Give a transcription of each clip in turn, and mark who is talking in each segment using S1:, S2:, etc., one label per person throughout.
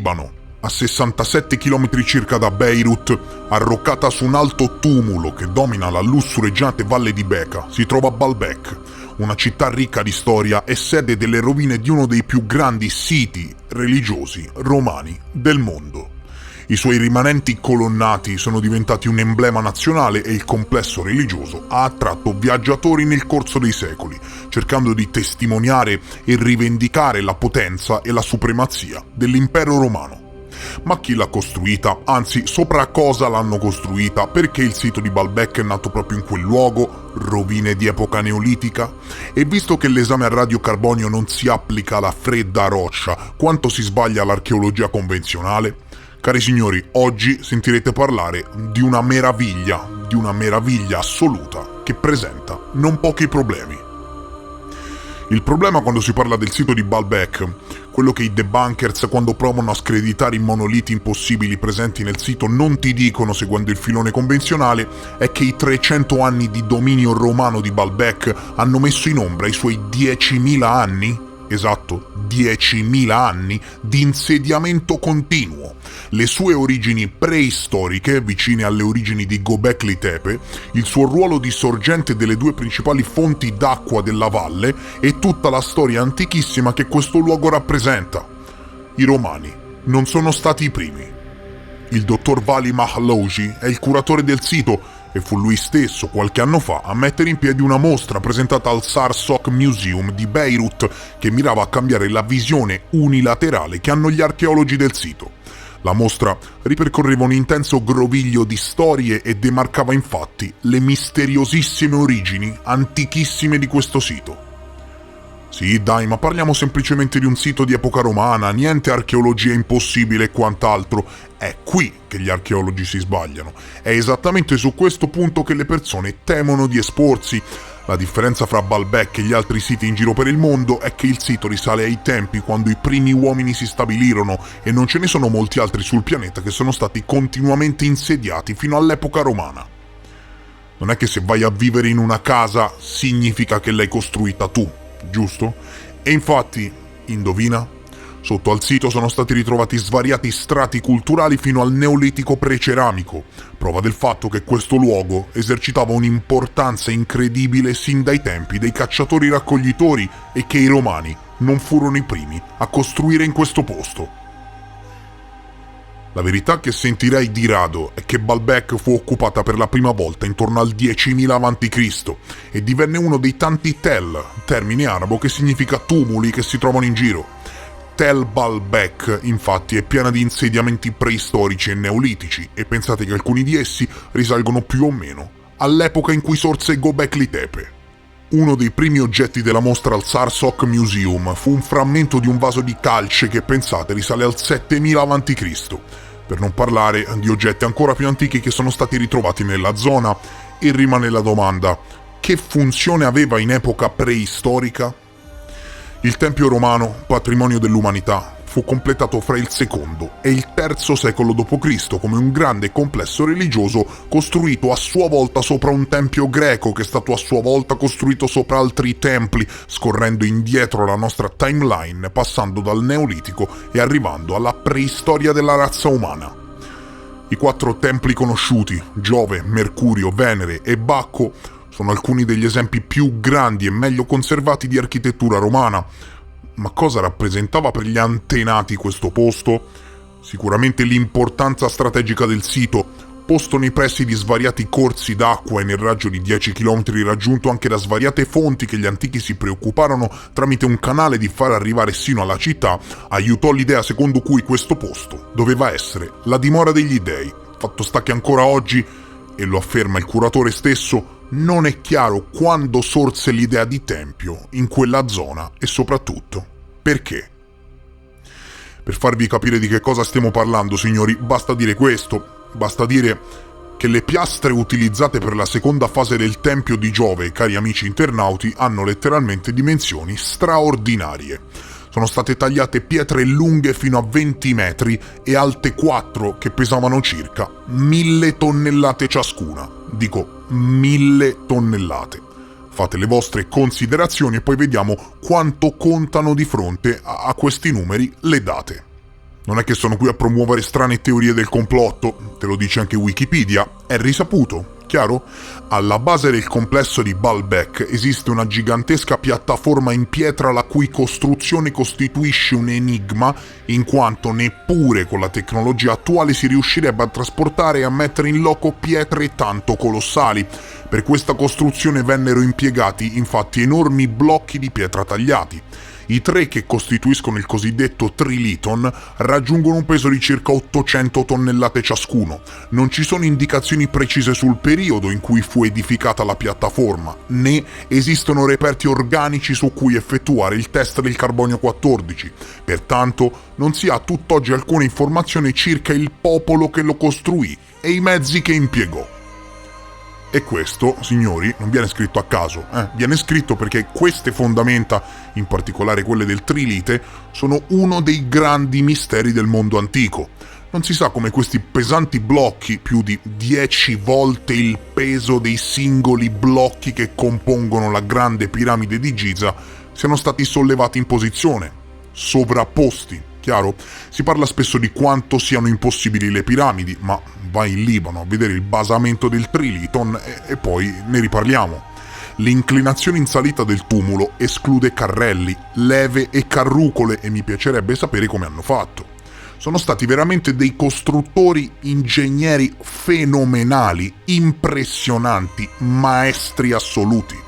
S1: Libano, a 67 km circa da Beirut, arroccata su un alto tumulo che domina la lussureggiante valle di Bekaa, si trova Baalbek, una città ricca di storia e sede delle rovine di uno dei più grandi siti religiosi romani del mondo. I suoi rimanenti colonnati sono diventati un emblema nazionale e il complesso religioso ha attratto viaggiatori nel corso dei secoli, cercando di testimoniare e rivendicare la potenza e la supremazia dell'impero romano. Ma chi l'ha costruita? Anzi, sopra cosa l'hanno costruita? Perché il sito di Baalbek è nato proprio in quel luogo? Rovine di epoca neolitica? E visto che l'esame a radiocarbonio non si applica alla fredda roccia, quanto si sbaglia l'archeologia convenzionale? Cari signori, oggi sentirete parlare di una meraviglia assoluta che presenta non pochi problemi. Il problema quando si parla del sito di Baalbek, quello che i debunkers quando provano a screditare i monoliti impossibili presenti nel sito non ti dicono seguendo il filone convenzionale, è che i 300 anni di dominio romano di Baalbek hanno messo in ombra i suoi 10.000 anni, esatto, 10.000 anni di insediamento continuo, le sue origini preistoriche vicine alle origini di Göbekli Tepe, il suo ruolo di sorgente delle due principali fonti d'acqua della valle e tutta la storia antichissima che questo luogo rappresenta. I romani non sono stati i primi. Il dottor Vali Mahlouji è il curatore del sito e fu lui stesso qualche anno fa a mettere in piedi una mostra presentata al Sarsok Museum di Beirut che mirava a cambiare la visione unilaterale che hanno gli archeologi del sito. La mostra ripercorreva un intenso groviglio di storie e demarcava infatti le misteriosissime origini antichissime di questo sito. Sì, dai, ma parliamo semplicemente di un sito di epoca romana, niente archeologia impossibile e quant'altro. È qui che gli archeologi si sbagliano. È esattamente su questo punto che le persone temono di esporsi. La differenza fra Baalbek e gli altri siti in giro per il mondo è che il sito risale ai tempi quando i primi uomini si stabilirono e non ce ne sono molti altri sul pianeta che sono stati continuamente insediati fino all'epoca romana. Non è che se vai a vivere in una casa significa che l'hai costruita tu, giusto? E infatti, indovina? Sotto al sito sono stati ritrovati svariati strati culturali fino al neolitico preceramico, prova del fatto che questo luogo esercitava un'importanza incredibile sin dai tempi dei cacciatori-raccoglitori e che i romani non furono i primi a costruire in questo posto. La verità che sentirei di rado è che Baalbek fu occupata per la prima volta intorno al 10.000 a.C. e divenne uno dei tanti tel, termine arabo che significa tumuli che si trovano in giro. Tel Baalbek, infatti, è piena di insediamenti preistorici e neolitici e pensate che alcuni di essi risalgono più o meno all'epoca in cui sorse Göbekli Tepe. Uno dei primi oggetti della mostra al Sarsok Museum fu un frammento di un vaso di calce che, pensate, risale al 7000 a.C., per non parlare di oggetti ancora più antichi che sono stati ritrovati nella zona, e rimane la domanda: che funzione aveva in epoca preistorica? Il Tempio romano, patrimonio dell'umanità, fu completato fra il II e il III secolo d.C. come un grande complesso religioso costruito a sua volta sopra un tempio greco che è stato a sua volta costruito sopra altri templi, scorrendo indietro la nostra timeline, passando dal Neolitico e arrivando alla preistoria della razza umana. I 4 templi conosciuti, Giove, Mercurio, Venere e Bacco, sono alcuni degli esempi più grandi e meglio conservati di architettura romana. Ma cosa rappresentava per gli antenati questo posto? Sicuramente l'importanza strategica del sito, posto nei pressi di svariati corsi d'acqua e nel raggio di 10 km raggiunto anche da svariate fonti che gli antichi si preoccuparono tramite un canale di far arrivare sino alla città, aiutò l'idea secondo cui questo posto doveva essere la dimora degli dei. Fatto sta che ancora oggi, e lo afferma il curatore stesso, non è chiaro quando sorse l'idea di tempio in quella zona e soprattutto perché. Per farvi capire di che cosa stiamo parlando, signori, basta dire questo, basta dire che le piastre utilizzate per la seconda fase del Tempio di Giove, cari amici internauti, hanno letteralmente dimensioni straordinarie. Sono state tagliate pietre lunghe fino a 20 metri e alte 4 che pesavano circa 1000 tonnellate ciascuna. Dico 1000 tonnellate. Fate le vostre considerazioni e poi vediamo quanto contano di fronte a questi numeri le date. Non è che sono qui a promuovere strane teorie del complotto, te lo dice anche Wikipedia, è risaputo. Chiaro? Alla base del complesso di Baalbek esiste una gigantesca piattaforma in pietra la cui costruzione costituisce un enigma, in quanto neppure con la tecnologia attuale si riuscirebbe a trasportare e a mettere in loco pietre tanto colossali. Per questa costruzione vennero impiegati infatti enormi blocchi di pietra tagliati. I tre che costituiscono il cosiddetto triliton raggiungono un peso di circa 800 tonnellate ciascuno. Non ci sono indicazioni precise sul periodo in cui fu edificata la piattaforma, né esistono reperti organici su cui effettuare il test del carbonio 14. Pertanto non si ha tutt'oggi alcuna informazione circa il popolo che lo costruì e i mezzi che impiegò. E questo, signori, non viene scritto a caso, viene scritto perché queste fondamenta, in particolare quelle del Trilite, sono uno dei grandi misteri del mondo antico. Non si sa come questi pesanti blocchi, più di 10 volte il peso dei singoli blocchi che compongono la grande piramide di Giza, siano stati sollevati in posizione, sovrapposti. Chiaro? Si parla spesso di quanto siano impossibili le piramidi, ma vai in Libano a vedere il basamento del Triliton e poi ne riparliamo. L'inclinazione in salita del tumulo esclude carrelli, leve e carrucole e mi piacerebbe sapere come hanno fatto. Sono stati veramente dei costruttori, ingegneri fenomenali, impressionanti, maestri assoluti.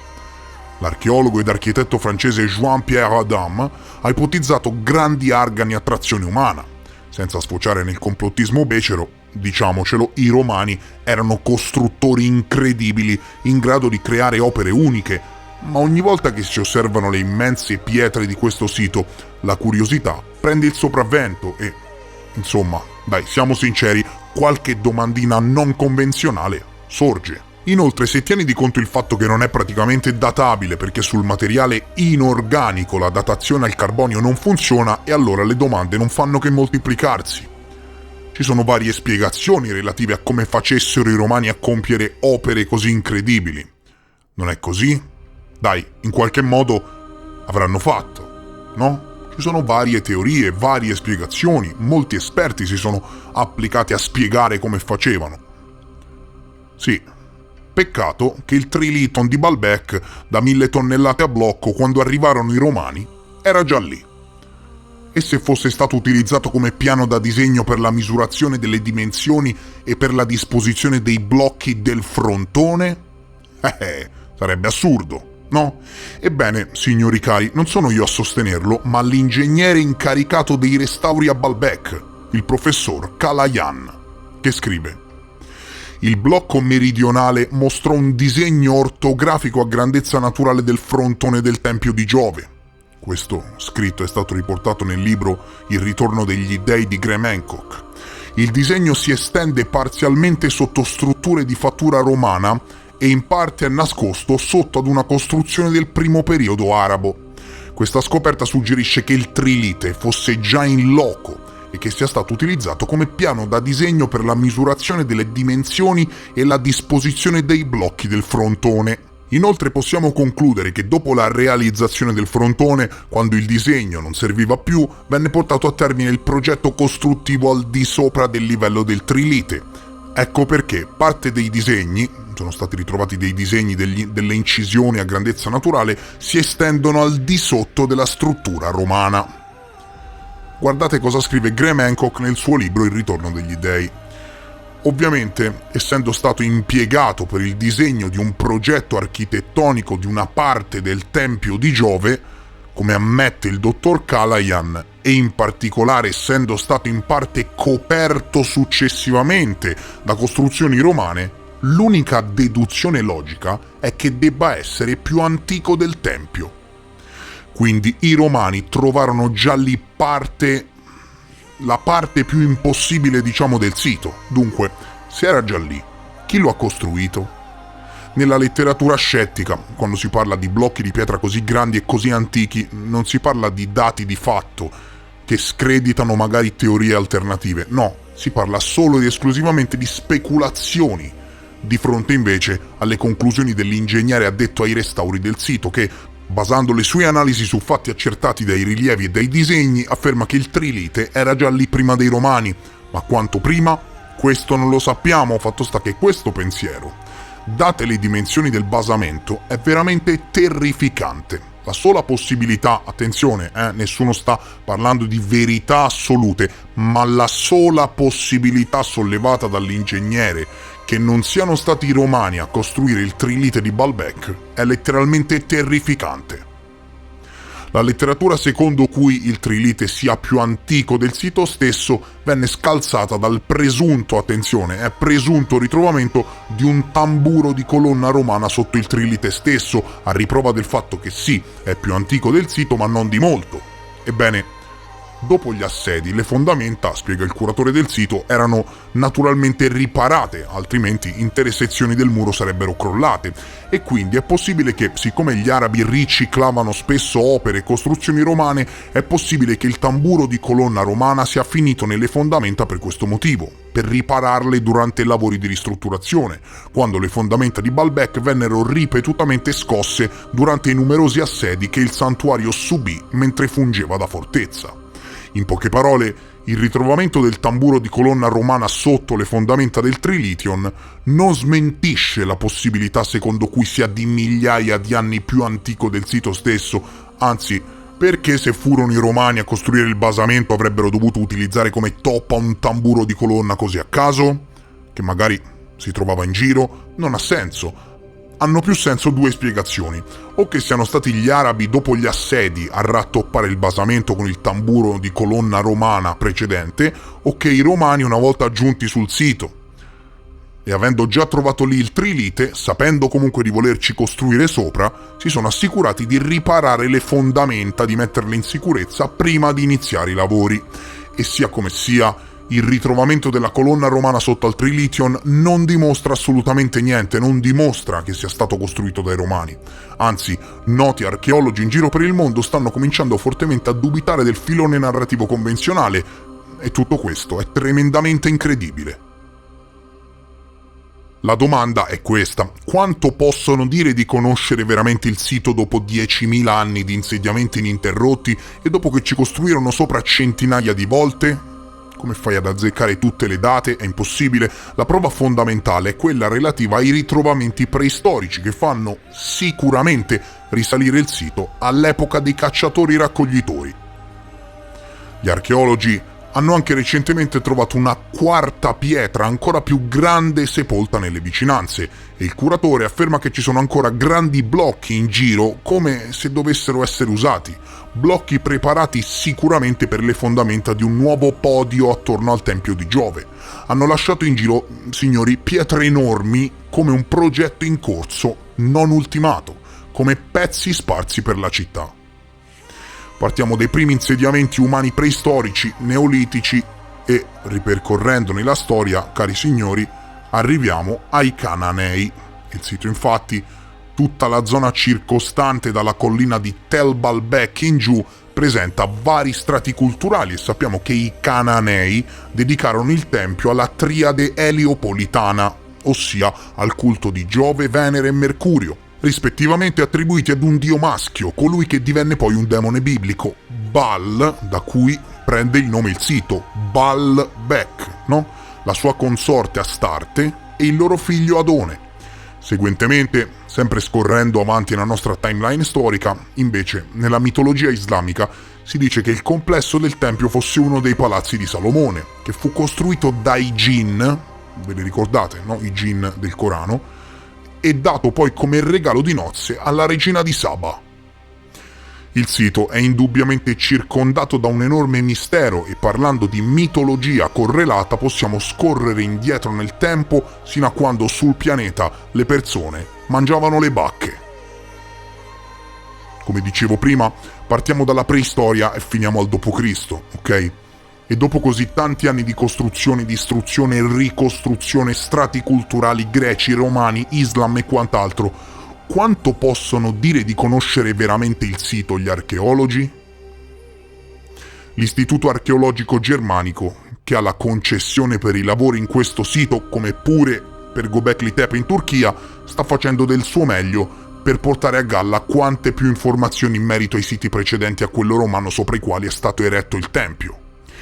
S1: L'archeologo ed architetto francese Jean-Pierre Adam ha ipotizzato grandi organi a trazione umana. Senza sfociare nel complottismo becero, diciamocelo, i romani erano costruttori incredibili, in grado di creare opere uniche, ma ogni volta che si osservano le immense pietre di questo sito, la curiosità prende il sopravvento e, insomma, dai, siamo sinceri, qualche domandina non convenzionale sorge. Inoltre, se tieni di conto il fatto che non è praticamente databile perché sul materiale inorganico la datazione al carbonio non funziona, e allora le domande non fanno che moltiplicarsi. Ci sono varie spiegazioni relative a come facessero i romani a compiere opere così incredibili. Non è così? Dai, in qualche modo avranno fatto, no? Ci sono varie teorie, varie spiegazioni, molti esperti si sono applicati a spiegare come facevano. Sì. Peccato che il Triliton di Baalbek, da 1000 tonnellate a blocco, quando arrivarono i romani, era già lì. E se fosse stato utilizzato come piano da disegno per la misurazione delle dimensioni e per la disposizione dei blocchi del frontone? Sarebbe assurdo, no? Ebbene, signori cari, non sono io a sostenerlo, ma l'ingegnere incaricato dei restauri a Baalbek, il professor Kalayan, che scrive: il blocco meridionale mostrò un disegno ortografico a grandezza naturale del frontone del Tempio di Giove. Questo scritto è stato riportato nel libro Il ritorno degli dei di Graham Hancock. Il disegno si estende parzialmente sotto strutture di fattura romana e in parte è nascosto sotto ad una costruzione del primo periodo arabo. Questa scoperta suggerisce che il Trilite fosse già in loco e che sia stato utilizzato come piano da disegno per la misurazione delle dimensioni e la disposizione dei blocchi del frontone. Inoltre possiamo concludere che dopo la realizzazione del frontone, quando il disegno non serviva più, venne portato a termine il progetto costruttivo al di sopra del livello del Trilite. Ecco perché parte dei disegni, sono stati ritrovati dei disegni delle incisioni a grandezza naturale, si estendono al di sotto della struttura romana. Guardate cosa scrive Graham Hancock nel suo libro Il ritorno degli dei. Ovviamente, essendo stato impiegato per il disegno di un progetto architettonico di una parte del Tempio di Giove, come ammette il dottor Kalayan, e in particolare essendo stato in parte coperto successivamente da costruzioni romane, l'unica deduzione logica è che debba essere più antico del Tempio. Quindi i romani trovarono già lì la parte più impossibile, diciamo, del sito. Dunque, se era già lì, chi lo ha costruito? Nella letteratura scettica, quando si parla di blocchi di pietra così grandi e così antichi, non si parla di dati di fatto che screditano magari teorie alternative. No, si parla solo ed esclusivamente di speculazioni, di fronte invece alle conclusioni dell'ingegnere addetto ai restauri del sito che, Basando le sue analisi su fatti accertati dai rilievi e dai disegni, afferma che il Trilite era già lì prima dei Romani, ma quanto prima? Questo non lo sappiamo, fatto sta che questo pensiero, date le dimensioni del basamento, è veramente terrificante. La sola possibilità, attenzione, nessuno sta parlando di verità assolute, ma la sola possibilità sollevata dall'ingegnere che non siano stati i Romani a costruire il Trilite di Baalbek è letteralmente terrificante. La letteratura secondo cui il Trilite sia più antico del sito stesso venne scalzata dal presunto, attenzione, presunto ritrovamento di un tamburo di colonna romana sotto il Trilite stesso, a riprova del fatto che sì, è più antico del sito ma non di molto. Ebbene, dopo gli assedi, le fondamenta, spiega il curatore del sito, erano naturalmente riparate, altrimenti intere sezioni del muro sarebbero crollate, e quindi è possibile che, siccome gli arabi riciclavano spesso opere e costruzioni romane, è possibile che il tamburo di colonna romana sia finito nelle fondamenta per questo motivo, per ripararle durante i lavori di ristrutturazione, quando le fondamenta di Baalbek vennero ripetutamente scosse durante i numerosi assedi che il santuario subì mentre fungeva da fortezza. In poche parole, il ritrovamento del tamburo di colonna romana sotto le fondamenta del Trilition non smentisce la possibilità secondo cui sia di migliaia di anni più antico del sito stesso, anzi, perché se furono i Romani a costruire il basamento avrebbero dovuto utilizzare come toppa un tamburo di colonna così a caso? Che magari si trovava in giro? Non ha senso. Hanno più senso due spiegazioni: o che siano stati gli arabi dopo gli assedi a rattoppare il basamento con il tamburo di colonna romana precedente, o che i romani una volta giunti sul sito e avendo già trovato lì il Trilite, sapendo comunque di volerci costruire sopra, si sono assicurati di riparare le fondamenta, di metterle in sicurezza prima di iniziare i lavori. E sia come sia, il ritrovamento della colonna romana sotto al Trilition non dimostra assolutamente niente, non dimostra che sia stato costruito dai Romani. Anzi, noti archeologi in giro per il mondo stanno cominciando fortemente a dubitare del filone narrativo convenzionale, e tutto questo è tremendamente incredibile. La domanda è questa: quanto possono dire di conoscere veramente il sito dopo 10.000 anni di insediamenti ininterrotti e dopo che ci costruirono sopra centinaia di volte? Come fai ad azzeccare tutte le date? È impossibile. La prova fondamentale è quella relativa ai ritrovamenti preistorici che fanno sicuramente risalire il sito all'epoca dei cacciatori-raccoglitori. Gli archeologi hanno anche recentemente trovato una quarta pietra ancora più grande sepolta nelle vicinanze e il curatore afferma che ci sono ancora grandi blocchi in giro come se dovessero essere usati, blocchi preparati sicuramente per le fondamenta di un nuovo podio attorno al Tempio di Giove. Hanno lasciato in giro, signori, pietre enormi come un progetto in corso, non ultimato, come pezzi sparsi per la città. Partiamo dai primi insediamenti umani preistorici, neolitici e, ripercorrendone la storia, cari signori, arriviamo ai Cananei. Il sito infatti, tutta la zona circostante dalla collina di Tel Baalbek in giù, presenta vari strati culturali e sappiamo che i Cananei dedicarono il tempio alla triade eliopolitana, ossia al culto di Giove, Venere e Mercurio, rispettivamente attribuiti ad un dio maschio, colui che divenne poi un demone biblico, Baal, da cui prende il nome il sito, Baalbek, no? La sua consorte Astarte e il loro figlio Adone. Seguentemente, sempre scorrendo avanti nella nostra timeline storica, invece, nella mitologia islamica si dice che il complesso del tempio fosse uno dei palazzi di Salomone, che fu costruito dai Jinn, ve li ricordate, no? I Jinn del Corano, e dato poi come regalo di nozze alla regina di Saba. Il sito è indubbiamente circondato da un enorme mistero e parlando di mitologia correlata possiamo scorrere indietro nel tempo sino a quando sul pianeta le persone mangiavano le bacche. Come dicevo prima, partiamo dalla preistoria e finiamo al d.C., ok? E dopo così tanti anni di costruzione, distruzione e ricostruzione, strati culturali greci, romani, islam e quant'altro, quanto possono dire di conoscere veramente il sito gli archeologi? L'Istituto Archeologico Germanico, che ha la concessione per i lavori in questo sito, come pure per Göbekli Tepe in Turchia, sta facendo del suo meglio per portare a galla quante più informazioni in merito ai siti precedenti a quello romano sopra i quali è stato eretto il tempio.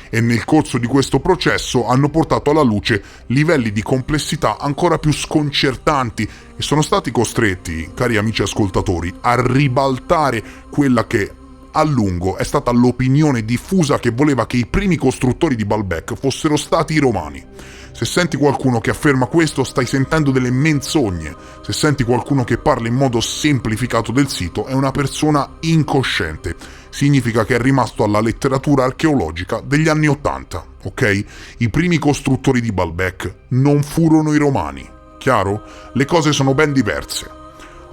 S1: E nel corso di questo processo hanno portato alla luce livelli di complessità ancora più sconcertanti e sono stati costretti, cari amici ascoltatori, a ribaltare quella che a lungo è stata l'opinione diffusa che voleva che i primi costruttori di Baalbek fossero stati i romani. Se senti qualcuno che afferma questo, stai sentendo delle menzogne. Se senti qualcuno che parla in modo semplificato del sito, è una persona incosciente. Significa che è rimasto alla letteratura archeologica degli anni '80, ok? I primi costruttori di Baalbek non furono i romani. Chiaro? Le cose sono ben diverse.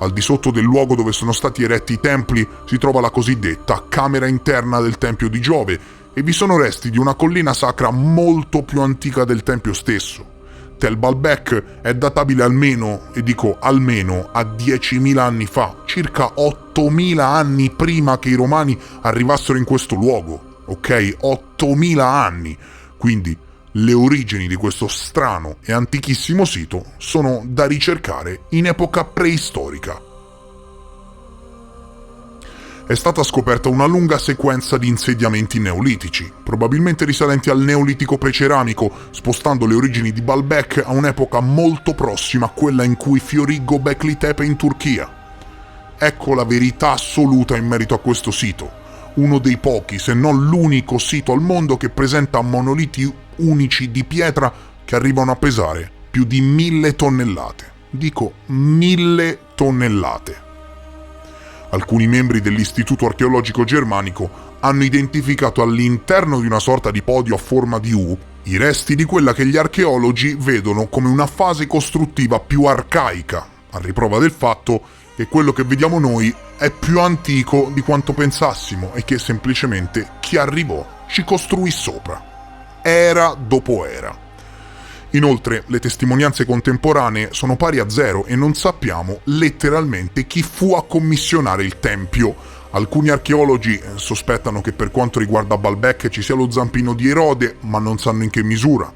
S1: Al di sotto del luogo dove sono stati eretti i templi si trova la cosiddetta camera interna del tempio di Giove e vi sono resti di una collina sacra molto più antica del tempio stesso. Tel Baalbek è databile almeno, e dico almeno, a 10.000 anni fa, circa 8.000 anni prima che i romani arrivassero in questo luogo, ok? 8.000 anni! Quindi le origini di questo strano e antichissimo sito sono da ricercare in epoca preistorica. È stata scoperta una lunga sequenza di insediamenti neolitici, probabilmente risalenti al Neolitico preceramico, spostando le origini di Baalbek a un'epoca molto prossima a quella in cui fiorì Göbekli Tepe in Turchia. Ecco la verità assoluta in merito a questo sito, uno dei pochi, se non l'unico sito al mondo che presenta monoliti unici di pietra che arrivano a pesare più di 1.000 tonnellate. Dico 1.000 tonnellate. Alcuni membri dell'Istituto Archeologico Germanico hanno identificato all'interno di una sorta di podio a forma di U i resti di quella che gli archeologi vedono come una fase costruttiva più arcaica, a riprova del fatto che quello che vediamo noi è più antico di quanto pensassimo e che semplicemente chi arrivò ci costruì sopra. Era dopo era. Inoltre, le testimonianze contemporanee sono pari a zero e non sappiamo letteralmente chi fu a commissionare il tempio. Alcuni archeologi sospettano che per quanto riguarda Baalbek ci sia lo zampino di Erode, ma non sanno in che misura.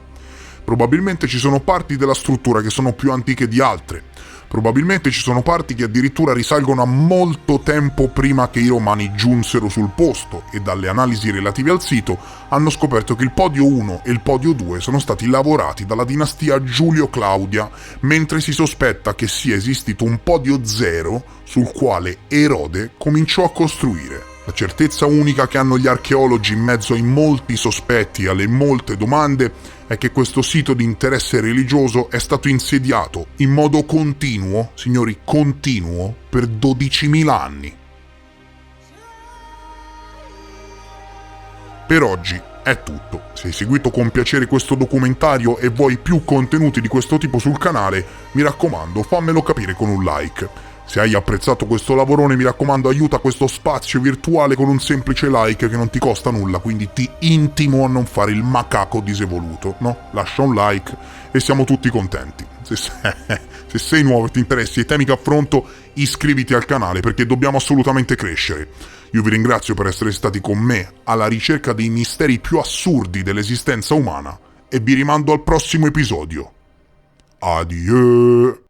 S1: Probabilmente ci sono parti della struttura che sono più antiche di altre. Probabilmente ci sono parti che addirittura risalgono a molto tempo prima che i romani giunsero sul posto e dalle analisi relative al sito hanno scoperto che il podio 1 e il podio 2 sono stati lavorati dalla dinastia Giulio-Claudia, mentre si sospetta che sia esistito un podio 0 sul quale Erode cominciò a costruire. La certezza unica che hanno gli archeologi in mezzo ai molti sospetti e alle molte domande è che questo sito di interesse religioso è stato insediato in modo continuo, signori, continuo, per 12.000 anni. Per oggi è tutto. Se hai seguito con piacere questo documentario e vuoi più contenuti di questo tipo sul canale, mi raccomando, fammelo capire con un like. Se hai apprezzato questo lavorone, mi raccomando, aiuta questo spazio virtuale con un semplice like che non ti costa nulla, quindi ti intimo a non fare il macaco disevoluto, no? Lascia un like e siamo tutti contenti. Se sei nuovo e ti interessi ai temi che affronto, iscriviti al canale perché dobbiamo assolutamente crescere. Io vi ringrazio per essere stati con me alla ricerca dei misteri più assurdi dell'esistenza umana e vi rimando al prossimo episodio. Adieu!